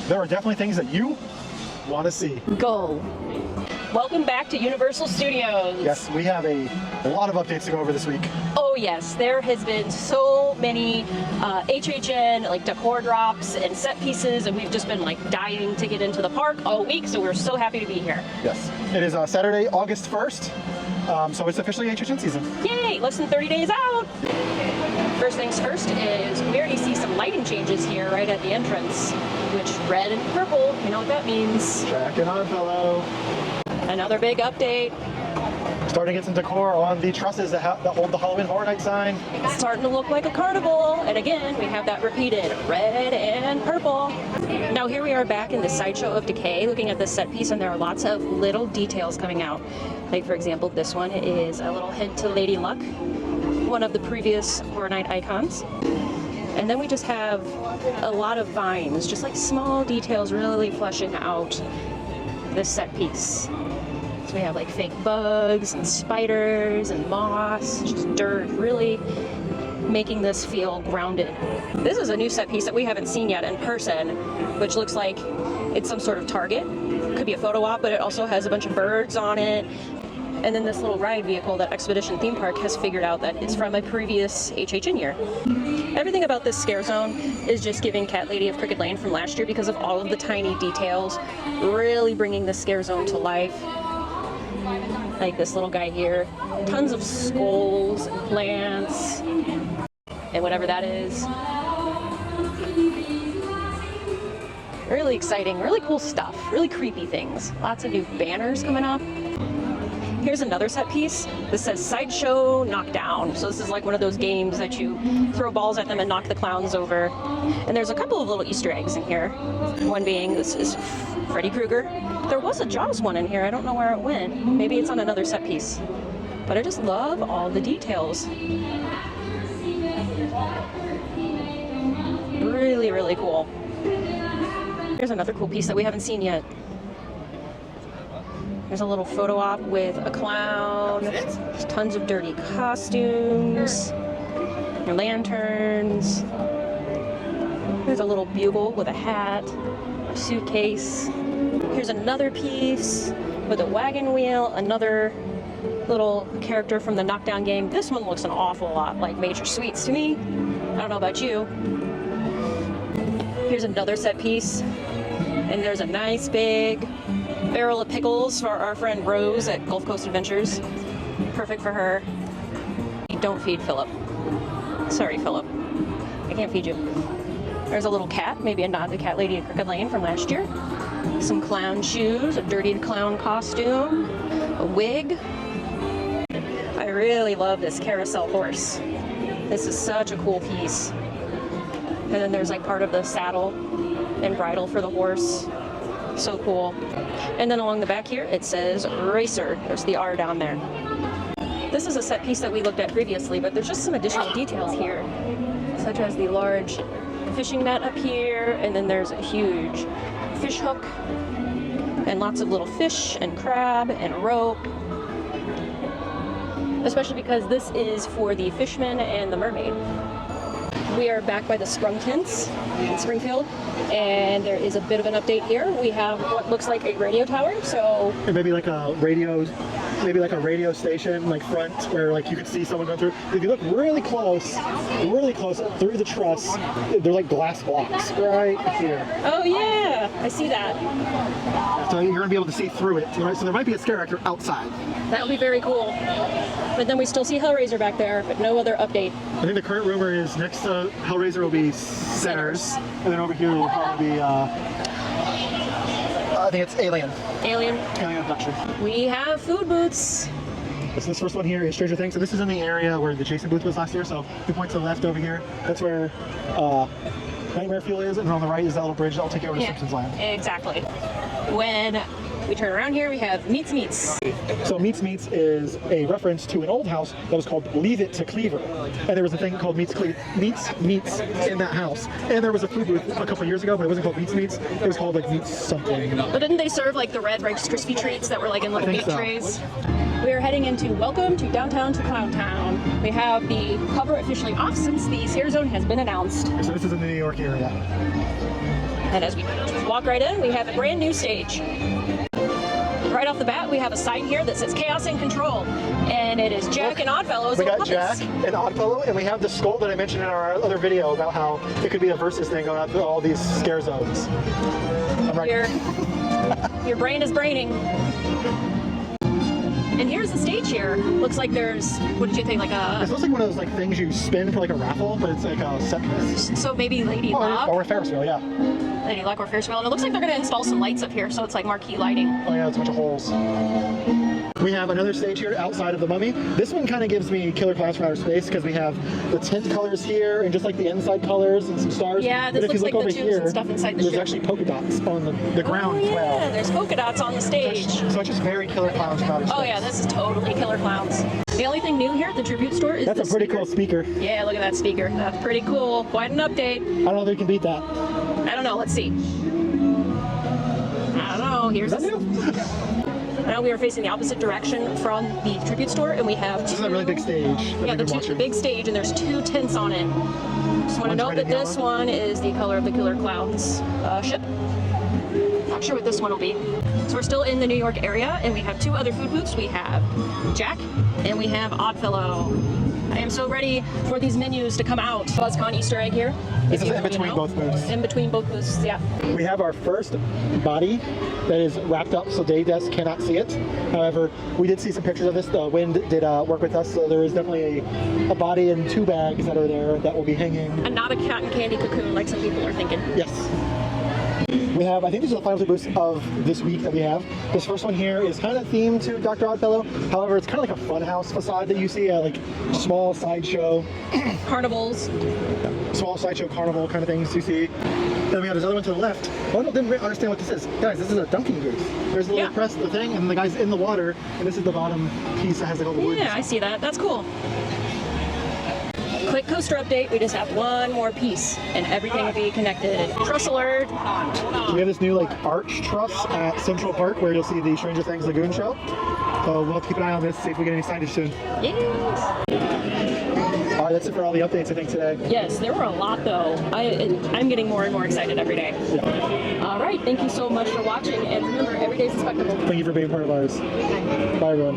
there are definitely things that you want to see. Go. Welcome back to Universal Studios. Yes, we have a lot of updates to go over this week. Oh yes, there has been so many HHN like decor drops and set pieces, and we've just been like dying to get into the park all week, so we're so happy to be here. Yes, it is Saturday, August 1st, so it's officially HHN season. Yay, less than 30 days out. First things first is we already see some lighting changes here right at the entrance, which red and purple, you know what that means. Jack and Oddfellow. Another big update. Starting to get some decor on the trusses that hold the Halloween Horror Night sign. It's starting to look like a carnival, and again, we have that repeated, red and purple. Now here we are back in the Sideshow of Decay, looking at this set piece, and there are lots of little details coming out. Like for example, this one is a little hint to Lady Luck, one of the previous Horror Night icons. And then we just have a lot of vines, just like small details really fleshing out this set piece. So we have like fake bugs and spiders and moss, just dirt, really making this feel grounded. This is a new set piece that we haven't seen yet in person, which looks like it's some sort of target. Could be a photo op, but it also has a bunch of birds on it. And then this little ride vehicle that Expedition Theme Park has figured out that it's from a previous HHN year. Everything about this scare zone is just giving Cat Lady of Crooked Lane from last year because of all of the tiny details, really bringing the scare zone to life. Like this little guy here, tons of skulls and plants and whatever that is. Really exciting, really cool stuff, really creepy things. Lots of new banners coming up. Here's another set piece. This says Sideshow Knockdown. So this is like one of those games that you throw balls at them and knock the clowns over. And there's a couple of little Easter eggs in here. One being, this is Freddy Krueger. There was a Jaws one in here. I don't know where it went. Maybe it's on another set piece. But I just love all the details. Really, really cool. Here's another cool piece that we haven't seen yet. There's a little photo op with a clown. There's tons of dirty costumes. Lanterns. There's a little bugle with a hat, a suitcase. Here's another piece with a wagon wheel, another little character from the Knockdown game. This one looks an awful lot like Major Sweets to me. I don't know about you. Here's another set piece. And there's a nice big barrel of pickles for our friend Rose at Gulf Coast Adventures. Perfect for her. Don't feed Philip. Sorry, Philip. I can't feed you. There's a little cat, maybe a nod to Cat Lady of Crooked Lane from last year. Some clown shoes, a dirty clown costume, a wig. I really love this carousel horse. This is such a cool piece. And then there's like part of the saddle and bridle for the horse. So cool. And then along the back here, it says Racer. There's the R down there. This is a set piece that we looked at previously, but there's just some additional details here, such as the large fishing net up here, and then there's a huge fish hook, and lots of little fish and crab and rope. Especially because this is for the Fishman and the Mermaid. We are back by the Sprung Tents in Springfield, and there is a bit of an update here. We have what looks like a radio tower, so... And maybe like a radio station, like front, where like you could see someone going through. If you look really close through the truss, they're like glass blocks right here. Oh yeah, I see that. So you're gonna be able to see through it, right? So there might be a scare actor outside. That would be very cool. But then we still see Hellraiser back there, but no other update. I think the current rumor is next to Hellraiser will be Sinners, and then over here will probably be, I think it's Alien. Alien Abduction. We have food booths. This first one here is Stranger Things. So this is in the area where the Jason booth was last year. So if you point to the left over here, that's where Nightmare Fuel is, and on the right is that little bridge that'll take you over to Simpsons Land. Exactly. When we turn around here, we have Meats Meats. So Meats Meats is a reference to an old house that was called Leave It to Cleaver. And there was a thing called Meats Meats in that house. And there was a food booth a couple of years ago, but it wasn't called Meats Meats. It was called like Meats something. But didn't they serve like the Red Rice Crispy treats that were like in little meat trays? We are heading into Welcome to Downtown to Clown Town. We have the cover officially off since the Scare Zone has been announced. So this is in the New York area. And as we walk right in, we have a brand new stage. Right off the bat, we have a sign here that says Chaos and Control, and it is Jack and Oddfellow. We got Jack and Oddfellow, and we have the skull that I mentioned in our other video about how it could be a versus thing going out through all these scare zones. I'm right. Your brain is braining. And here's the stage here. Looks like there's, what did you think, like a... It looks like one of those like things you spin for like a raffle, but it's like a set piece. So maybe Lady Luck? Or a Ferris wheel, yeah. Lady Luck or Ferris wheel. And it looks like they're going to install some lights up here, so it's like marquee lighting. Oh yeah, it's a bunch of holes. We have another stage here outside of the Mummy. This one kind of gives me Killer Clowns from Outer Space because we have the tint colors here and just like the inside colors and some stars. Yeah, this but if you looks look like over the tubes here, and stuff inside the there's ship. actually polka dots on the ground as Yeah, well. there's polka dots on the stage. So it's just very Killer Clowns from Outer Space. Oh yeah, this is totally Killer Clowns. The only thing new here at the tribute store is That's a pretty cool speaker. Yeah, look at that speaker. That's pretty cool. Quite an update. I don't know if you can beat that. I don't know. Let's see. I don't know. Here's Is that new? Now we are facing the opposite direction from the tribute store, and we have This is a really big stage. Yeah, the big stage, and there's two tents on it. Just want to note that this one is the color of the Killer Clowns ship. Not sure what this one will be. So we're still in the New York area, and we have two other food booths. We have Jack, and we have Oddfellow. I am so ready for these menus to come out. BuzzCon Easter egg here. This is in between both booths. In between both booths, yeah. We have our first body that is wrapped up so Daydesk cannot see it. However, we did see some pictures of this. The wind did work with us, so there is definitely a body and two bags that are there that will be hanging. And not a cotton candy cocoon like some people are thinking. Yes. We have, I think these are the final two booths of this week that we have. This first one here is kind of themed to Dr. Oddfellow. However, it's kind of like a funhouse facade that you see at like small sideshow. Carnivals. Small sideshow carnival kind of things you see. Then we have this other one to the left. I didn't understand what this is. Guys, this is a dunking booth. There's a little press the thing, and the guy's in the water, and this is the bottom piece that has like all the wood. Yeah, I see that. That's cool. Quick coaster update. We just have one more piece, and everything will be connected. Truss alert. We have this new like arch truss at Central Park where you'll see the Stranger Things Lagoon show. So we'll have to keep an eye on this, see if we get any signage soon. Yes. All right, that's it for all the updates I think today. Yes, there were a lot though. I'm getting more and more excited every day. Yeah. All right, thank you so much for watching, and remember, every day's a spectacle. Thank you for being part of ours. Bye everyone.